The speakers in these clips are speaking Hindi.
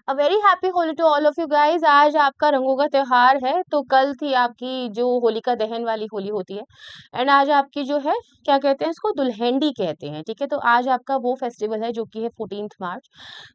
A very happy Holi to all of you guys. आज आपका रंगों का त्योहार है, तो कल थी आपकी जो होलिका दहन वाली होली होती है, एंड आज आपकी जो है क्या कहते हैं इसको, दुल्हनडी कहते हैं। ठीक है, तो आज आपका वो फेस्टिवल है जो कि है 14th मार्च।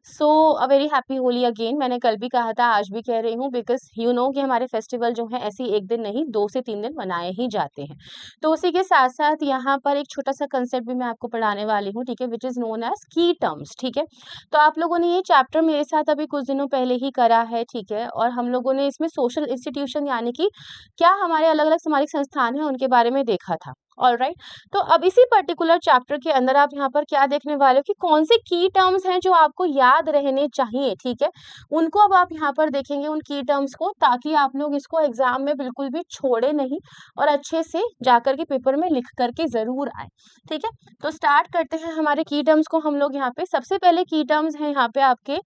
सो अ वेरी हैप्पी होली अगेन। मैंने कल भी कहा था, आज भी कह रही हूँ, बिकॉज यू नो कि हमारे फेस्टिवल जो है ऐसे एक दिन नहीं 2 से 3 दिन मनाए ही जाते हैं। तो उसी के साथ साथ यहाँ पर एक छोटा सा कंसेप्ट भी मैं आपको पढ़ाने वाली हूँ, ठीक है, विच इज नोन एज की टर्म्स। ठीक है, तो आप लोगों ने ये चैप्टर मेरे साथ अभी कुछ दिनों पहले ही करा है, ठीक है, और हम लोगों ने इसमें सोशल इंस्टीट्यूशन यानी कि क्या हमारे अलग अलग सामाजिक संस्थान हैं उनके बारे में देखा था। ऑल राइट, तो अब इसी पर्टिकुलर चैप्टर के अंदर आप यहाँ पर क्या देखने वाले हो कि कौन से की टर्म्स हैं जो आपको याद रहने चाहिए। ठीक है, उनको अब आप यहाँ पर देखेंगे उन की टर्म्स को, ताकि आप लोग इसको एग्जाम में बिल्कुल भी छोड़े नहीं और अच्छे से जाकर के पेपर में लिख करके जरूर आए। ठीक है, तो स्टार्ट करते हैं हमारे की टर्म्स को हम लोग यहाँ पे। सबसे पहले की टर्म्स हैं यहाँ पे आपके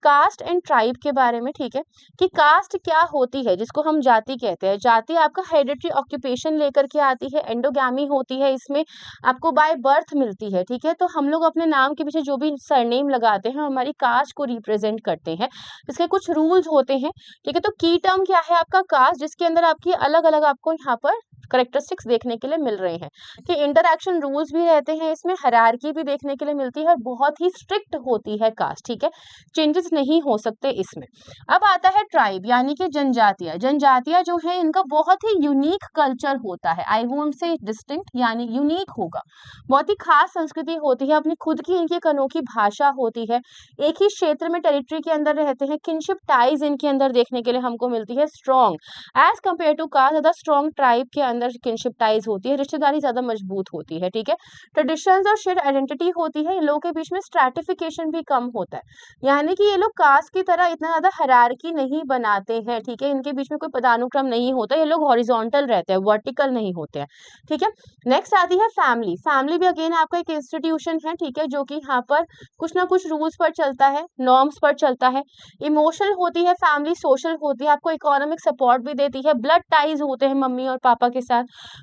कास्ट एंड ट्राइब के बारे में। ठीक है, कि कास्ट क्या होती है, जिसको हम जाति कहते हैं। जाति आपका हेरिडिटरी ऑक्यूपेशन लेकर के आती है, एंडोगैमी होती है, इसमें आपको बाय बर्थ मिलती है। ठीक है, तो हम लोग अपने नाम के पीछे जो भी सरनेम लगाते हैं हमारी कास्ट को रिप्रेजेंट करते हैं, इसके कुछ रूल्स होते हैं। ठीक है, तो की टर्म क्या है आपका कास्ट, जिसके अंदर आपकी अलग अलग आपको यहाँ पर करेक्टरिस्टिक्स देखने के लिए मिल रहे हैं कि इंटरैक्शन रूल्स भी रहते हैं, इसमें हायरार्की भी देखने के लिए मिलती है और बहुत ही स्ट्रिक्ट होती है कास्ट। ठीक है, चेंजेस नहीं हो सकते इसमें। अब आता है ट्राइब यानी कि जनजातियां। जनजातियां जो है इनका बहुत ही यूनिक कल्चर होता है, आई वोंट से डिस्टिंक्ट, यानी यूनिक होगा, बहुत ही खास संस्कृति होती है, अपनी खुद की इनकी एक अनोखी भाषा होती है, एक ही क्षेत्र में टेरिटरी के अंदर रहते हैं, किनशिप टाइज इनके अंदर देखने के लिए हमको मिलती है strong as compared to caste. ज्यादा स्ट्रॉन्ग ट्राइब के अंदर किनशिप टाइज होती है, रिश्तेदारी ज्यादा मजबूत होती है। ठीक है, ट्रेडिशंस और शेयर आइडेंटिटी होती है, इन लोगों के बीच में स्ट्रैटिफिकेशन भी कम होता है, यानी कि ये लोग कास्ट की तरह इतना ज्यादा हायरार्की नहीं बनाते हैं। ठीक है, इनके बीच में कोई पदानुक्रम नहीं होता, ये लोग हॉरिजॉन्टल रहते हैं, वर्टिकल नहीं होते हैं। ठीक है, नेक्स्ट आती है फैमिली। फैमिली भी अगेन आपका एक इंस्टीट्यूशन है, ठीक है, जो कि यहाँ पर कुछ ना कुछ रूल्स पर चलता है, नॉर्म्स पर चलता है। इमोशनल होती है फैमिली, सोशल होती है, आपको इकोनॉमिक सपोर्ट भी देती है, ब्लड टाइज होते हैं मम्मी और पापा के साथ।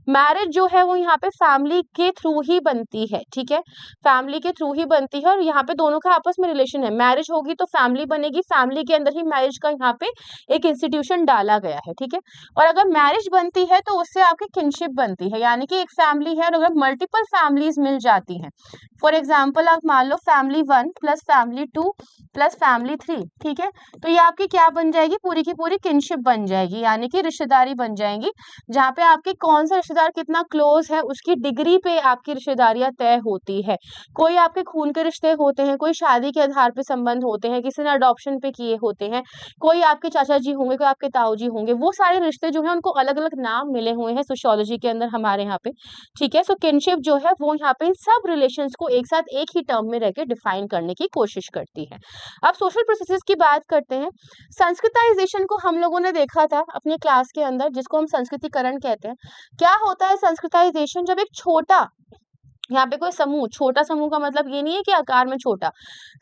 मैरिज जो है वो यहाँ पे फैमिली के थ्रू ही बनती है। ठीक है, फैमिली के थ्रू ही बनती है और यहाँ पे दोनों का आपस में रिलेशन है। मैरिज होगी तो फैमिली बनेगी, फैमिली के अंदर ही मैरिज का यहाँ पे एक इंस्टीट्यूशन डाला गया है। ठीक है, और अगर मैरिज बनती है तो उससे आपकी किनशिप बनती है, यानी कि एक फैमिली है और अगर मल्टीपल फैमिलीज मिल जाती हैं, फॉर एग्जाम्पल आप मान लो family 1 plus family 2 plus family 3, ठीक है, तो ये आपकी क्या बन जाएगी, पूरी की पूरी किनशिप बन जाएगी, यानी कि रिश्तेदारी बन जाएगी, जहाँ पे आपके कौन सा रिश्तेदार कितना क्लोज है उसकी डिग्री पे आपकी रिश्तेदारियां तय होती है। कोई आपके खून के रिश्ते होते हैं, कोई शादी के आधार पे संबंध होते हैं, किसी ने अडॉप्शन पे किए होते हैं, कोई आपके चाचा जी होंगे, कोई आपके ताऊ जी होंगे, वो सारे रिश्ते जो है उनको अलग अलग नाम मिले हुए हैं सोशियोलॉजी के अंदर हमारे यहाँ पे। ठीक है, सो किनशिप जो है वो यहाँ पे इन सब रिलेशंस को एक साथ एक ही टर्म में रहकर डिफाइन करने की कोशिश करती है। अब सोशल प्रोसेसेस की बात करते हैं। संस्कृताइजेशन को हम लोगों ने देखा था अपनी क्लास के अंदर, जिसको हम संस्कृतिकरण कहते हैं। क्या होता है संस्कृताइजेशन, जब एक छोटा, यहाँ पे कोई समूह, छोटा समूह का मतलब ये नहीं है कि आकार में छोटा,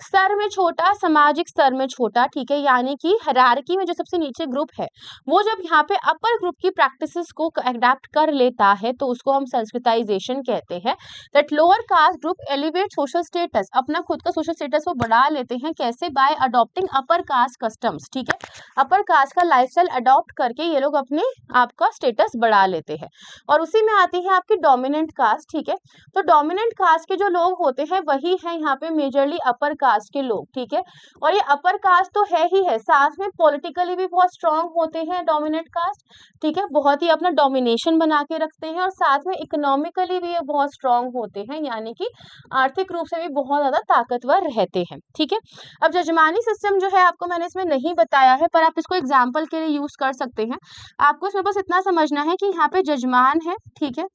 स्तर में छोटा, सामाजिक स्तर में छोटा, ठीक है, यानी कि हायरार्की में जो सबसे नीचे ग्रुप है वो जब यहाँ पे अपर ग्रुप की प्रैक्टिसेस को अडैप्ट कर लेता है तो उसको हम संस्कृताइजेशन कहते हैं। That lower caste group elevate social status, अपना खुद का सोशल स्टेटस वो बढ़ा लेते हैं, कैसे, bye adopting upper caste customs. ठीक है, अपर कास्ट का लाइफस्टाइल अडॉप्ट करके ये लोग अपने आपका स्टेटस बढ़ा लेते हैं। और उसी में आती है आपकी डोमिनेंट कास्ट। ठीक है, तो डोमिनेंट कास्ट के जो लोग होते हैं वही है यहाँ पे मेजरली अपर कास्ट के लोग। ठीक है, और ये अपर कास्ट तो है ही है, साथ में पॉलिटिकली भी बहुत स्ट्रांग होते हैं डोमिनेंट कास्ट। ठीक है, बहुत ही अपना डोमिनेशन बना के रखते हैं और साथ में इकोनॉमिकली भी ये बहुत स्ट्रांग होते हैं, यानी कि आर्थिक रूप से भी बहुत ज्यादा ताकतवर रहते हैं। ठीक है, अब जजमानी सिस्टम जो है आपको मैंने इसमें नहीं बताया है, पर आप इसको एग्जाम्पल के लिए यूज कर सकते हैं। आपको इसमें बस इतना समझना है कि यहाँ पे जजमान है, ठीक है,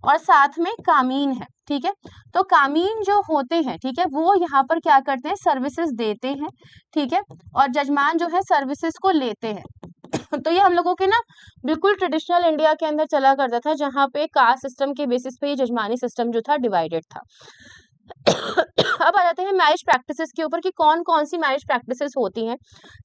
और साथ में कामीन है। ठीक है, तो कामीन जो होते हैं, ठीक है, वो यहाँ पर क्या करते हैं, सर्विसेज देते हैं। ठीक है, और जजमान जो है सर्विसेज को लेते हैं। तो ये हम लोगों के ना बिल्कुल ट्रेडिशनल इंडिया के अंदर चला करता था, जहाँ पे कास्ट सिस्टम के बेसिस पे ये जजमानी सिस्टम जो था डिवाइडेड था। अब आ जाते हैं मैरिज प्रैक्टिसेस के ऊपर कि कौन कौन सी मैरिज प्रैक्टिसेस होती हैं।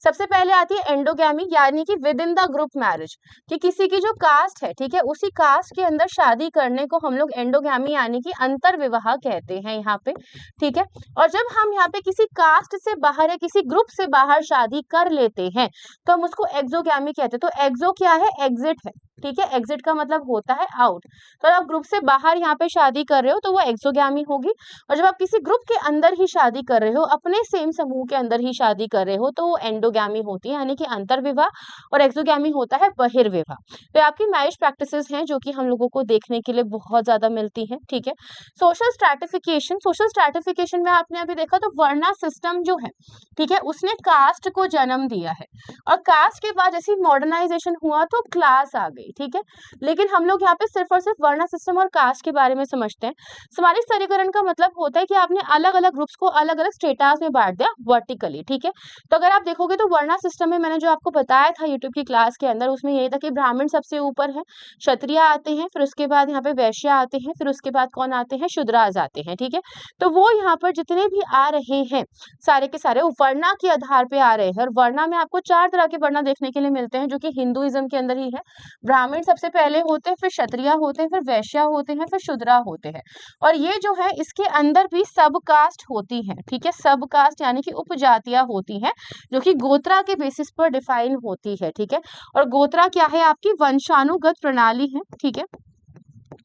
सबसे पहले आती है एंडोगैमी, यानी कि with in the group marriage, कि किसी की जो कास्ट है, ठीक है, उसी कास्ट के अंदर शादी करने को हम लोग एंडोगैमी यानी कि अंतर विवाह कहते हैं यहाँ पे, ठीक है। और जब हम यहाँ पे किसी कास्ट से बाहर या किसी ग्रुप से बाहर शादी कर लेते हैं तो हम उसको एक्सोगैमी कहते हैं। तो एक्सो क्या है? एग्जिट है, ठीक है, एग्जिट का मतलब होता है आउट। तो आप ग्रुप से बाहर यहाँ पे शादी कर रहे हो तो वो एक्सोगैमी होगी, और जब आप किसी ग्रुप के अंदर ही शादी कर रहे हो, अपने सेम समूह के अंदर ही शादी कर रहे हो, तो वो एंडोगैमी होती है, यानी कि अंतर विवाह, और एक्सोगैमी होता है बहिर्विवाह। तो आपकी मैरिज प्रैक्टिसेस हैं जो कि हम लोगों को देखने के लिए बहुत ज्यादा मिलती हैं, ठीक है। सोशल स्ट्रैटिफिकेशन, सोशल स्ट्रैटिफिकेशन में आपने अभी देखा तो वर्णा सिस्टम जो है, ठीक है, उसने कास्ट को जन्म दिया है, और कास्ट के बाद जैसे मॉडर्नाइजेशन हुआ तो क्लास आ गई, ठीक है। लेकिन हम लोग यहाँ पे सिर्फ और सिर्फ वर्णा सिस्टम और कास्ट के बारे में समझते हैं। समाजिक स्तरीकरण का मतलब होता है कि आपने अलग अलग ग्रुप्स को अलग अलग स्टेटास में बांट दिया वर्टिकली, ठीक है। तो अगर आप देखोगे तो वर्णा सिस्टम में मैंने जो आपको बताया था यूट्यूब की क्लास के अंदर, उसमें यही था कि ब्राह्मण सबसे ऊपर है, क्षत्रिय आते हैं, फिर उसके बाद यहाँ पे वैश्य आते हैं, फिर उसके बाद कौन आते हैं? शूद्राज आते हैं, ठीक है। तो वो यहाँ पर जितने भी आ रहे हैं सारे के सारे वर्णा के आधार पे आ रहे हैं, और वर्णा में आपको 4 तरह के वर्णा देखने के लिए मिलते हैं जो कि हिंदुइज्म के अंदर ही है। ब्राह्मण सबसे पहले होते हैं, फिर क्षत्रिय होते हैं, फिर वैश्य होते हैं, फिर शूद्रा होते हैं। और ये जो है इसके अंदर भी सब कास्ट होती है, ठीक है, सब कास्ट यानी कि उपजातियां होती हैं जो कि गोत्रा के बेसिस पर डिफाइन होती है, ठीक है। और गोत्रा क्या है? आपकी वंशानुगत प्रणाली है, ठीक है,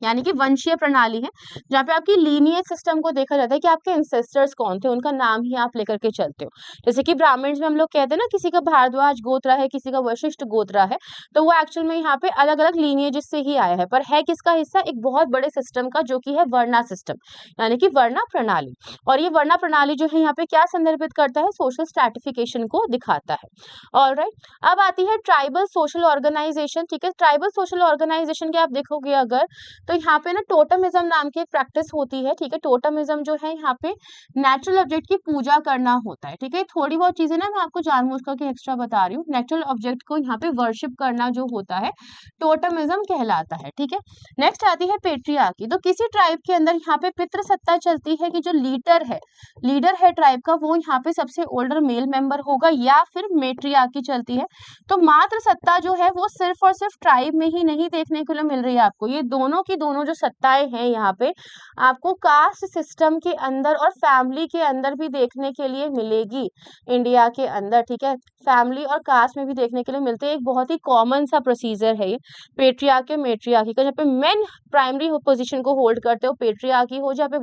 यानी कि वंशीय प्रणाली है, जहाँ पे आपकी लीनिएज सिस्टम को देखा जाता है कि आपके एंसेस्टर्स कौन थे, उनका नाम ही आप लेकर के चलते हो। जैसे कि ब्राह्मण्स में हम लोग कहते हैं ना, किसी का भारद्वाज गोत्र है, किसी का वशिष्ठ गोत्र है, तो वो एक्चुअल में यहाँ पे अलग अलग लीनिएजेस से ही आया है, पर है किसका हिस्सा? एक बहुत बड़े सिस्टम का, जो कि है वर्णा सिस्टम, यानी कि वर्णा प्रणाली। और ये वर्णा प्रणाली जो है यहाँ पे क्या संदर्भित करता है? सोशल स्ट्रैटिफिकेशन को दिखाता है। ऑलराइट, अब आती है ट्राइबल सोशल ऑर्गेनाइजेशन, ठीक है। ट्राइबल सोशल ऑर्गेनाइजेशन के आप देखोगे अगर, तो यहाँ पे ना टोटमिज्म नाम की एक प्रैक्टिस होती है, ठीक है। टोटमिज्म जो है यहाँ पे नेचुरल ऑब्जेक्ट की पूजा करना होता है, ठीक है। थोड़ी बहुत चीजें ना मैं आपको जानबूझ करके एक्स्ट्रा बता रही हूँ। नेचुरल ऑब्जेक्ट को यहाँ पे वर्शिप करना जो होता है टोटमिज्म कहलाता है, ठीक है। नेक्स्ट आती है पेट्रियार्की। तो किसी ट्राइब के अंदर यहाँ पे पितृ सत्ता चलती है कि जो लीडर है ट्राइब का, वो यहाँ पे सबसे ओल्डर मेल मेंबर होगा, या फिर मेट्रियार्की चलती है। तो मात्र सत्ता जो है वो सिर्फ और सिर्फ ट्राइब में ही नहीं देखने को मिल रही है आपको, ये दोनों की दोनों जो सत्ताएं हैं यहाँ पे आपको कास्ट सिस्टम के अंदर और फैमिली के अंदर भी देखने के लिए मिलेगी इंडिया के अंदर, ठीक है। फैमिली और कास्ट में भी देखने के लिए मिलते हैं। एक बहुत ही कॉमन सा प्रोसीजर है ये पेट्रियार्की मेट्रियार्की का। जहाँ पे मेन प्राइमरी पोजीशन को होल्ड करते हो पेट्रियार्की हो, जहाँ पे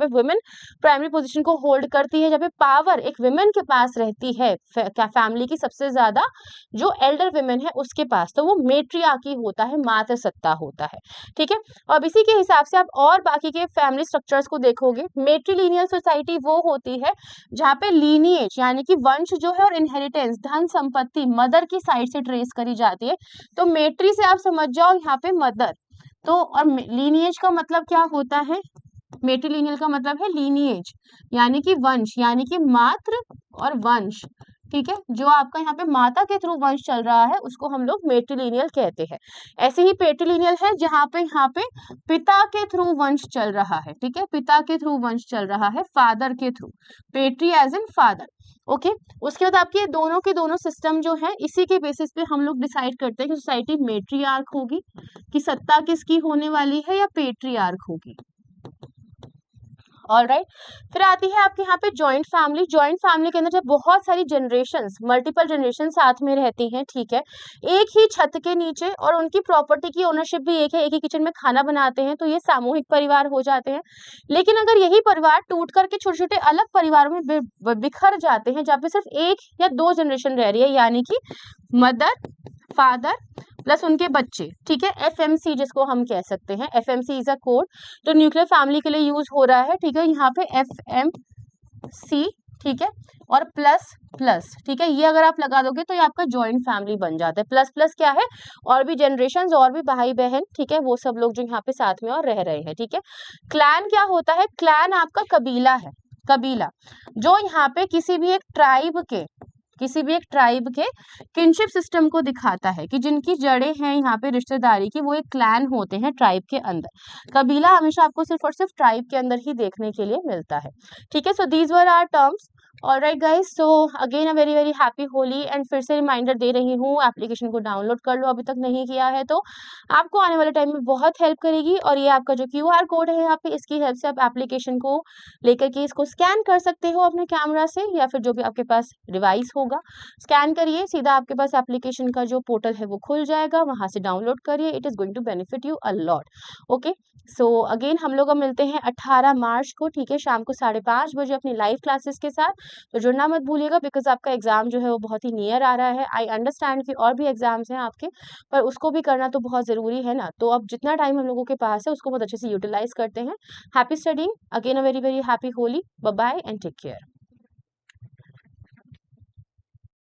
वुमेन प्राइमरी पोजीशन को होल्ड करती है, जहाँ पे पावर एक वुमेन के पास रहती है, फैमिली की सबसे ज्यादा जो एल्डर वुमेन है उसके पास, तो वो मेट्रियार्की होता है, मातृ सत्ता होता है, ठीक है। अब इसी के हिसाब से आप और बाकी के फैमिली स्ट्रक्चर्स को देखोगे, मेट्रीलिनियल सोसाइटी वो होती है जहाँ पे लीनिएज यानी कि वंश जो है और इनहेरिटेंस धन संपत्ति मदर की साइड से ट्रेस करी जाती है। तो मेट्री से आप समझ जाओ यहाँ पे मदर, तो और लीनिएज का मतलब क्या होता है? मेट्रीलिनियल का मतलब है लीनिएज यानी कि वंश, यानी कि मात्र और वंश, ठीक है। जो आपका यहाँ पे माता के थ्रू वंश चल रहा है उसको हम लोग मेट्रीलिनियल कहते हैं। ऐसे ही पेट्रीलिनियल है जहाँ पे पिता के थ्रू वंश चल रहा है, ठीक है, पिता के थ्रू वंश चल रहा है, फादर के through, patri as in father, okay. उसके बाद आपके दोनों के दोनों सिस्टम जो है इसी के बेसिस पे हम लोग डिसाइड करते हैं कि सोसाइटी मेट्रियार्क होगी, कि सत्ता किसकी होने वाली है, या पेट्रियार्क होगी। ऑलराइट, फिर आती है आपके यहाँ पे जॉइंट फैमिली। जॉइंट फैमिली के अंदर जब बहुत सारी जनरेशन्स, मल्टीपल जनरेशन साथ में रहती हैं, ठीक है, एक ही छत के नीचे, और उनकी प्रॉपर्टी की ओनरशिप भी एक है, एक ही किचन में खाना बनाते हैं, तो ये सामूहिक परिवार हो जाते हैं। लेकिन अगर यही परिवार टूट करके छोटे छोटे अलग परिवारों में बिखर जाते हैं, जहाँ पे सिर्फ एक या दो जनरेशन रह रही है, यानी कि मदर फादर प्लस उनके बच्चे, ठीक है, एफएमसी जिसको हम कह सकते हैं, एफएमसी इज अ कोड जो न्यूक्लियर फैमिली के लिए यूज हो रहा है, ठीक है। यहाँ पे एफएमसी, ठीक है, और प्लस प्लस, ठीक है, ये अगर आप लगा दोगे तो ये आपका जॉइंट फैमिली बन जाता है। प्लस प्लस क्या है? और भी जनरेशंस, और भी भाई बहन, ठीक है, वो सब लोग जो यहाँ पे साथ में और रह रहे हैं, ठीक है। क्लैन क्या होता है? क्लैन आपका कबीला है, कबीला जो यहाँ पे किसी भी एक ट्राइब के, किसी भी एक ट्राइब के किनशिप सिस्टम को दिखाता है कि जिनकी जड़ें हैं यहाँ पे रिश्तेदारी की, वो एक क्लैन होते हैं ट्राइब के अंदर। कबीला हमेशा आपको सिर्फ और सिर्फ ट्राइब के अंदर ही देखने के लिए मिलता है। ठीक है, so these were are terms. Alright guys, so again a very very happy Holi, and फिर से रिमाइंडर दे रही हूँ, एप्लीकेशन को डाउनलोड कर लो अभी तक नहीं किया है तो, आपको आने वाले टाइम में बहुत हेल्प करेगी। और ये आपका जो QR कोड है यहाँ पे, इसकी हेल्प से आप एप्लीकेशन को लेकर के इसको स्कैन कर सकते हो अपने कैमरा से, या फिर जो भी आपके पास डिवाइस होगा, स्कैन करिए, सीधा आपके पास एप्लीकेशन का जो पोर्टल है वो खुल जाएगा, वहां से डाउनलोड करिए। It is going to benefit you a lot. Okay, so again हम लोग अब मिलते हैं 18 मार्च को, ठीक है, शाम को 5:30 बजे अपनी लाइव क्लासेस के साथ। तो जुड़ना मत भूलिएगा, बिकॉज आपका एग्जाम जो है वो बहुत ही नियर आ रहा है। आई अंडरस्टैंड कि और भी एग्जाम्स हैं आपके, पर उसको भी करना तो बहुत ज़रूरी है ना। तो अब जितना टाइम हम लोगों के पास है उसको बहुत अच्छे से यूटिलाइज करते हैं। Happy studying, again a very very happy Holi, bye bye and take care.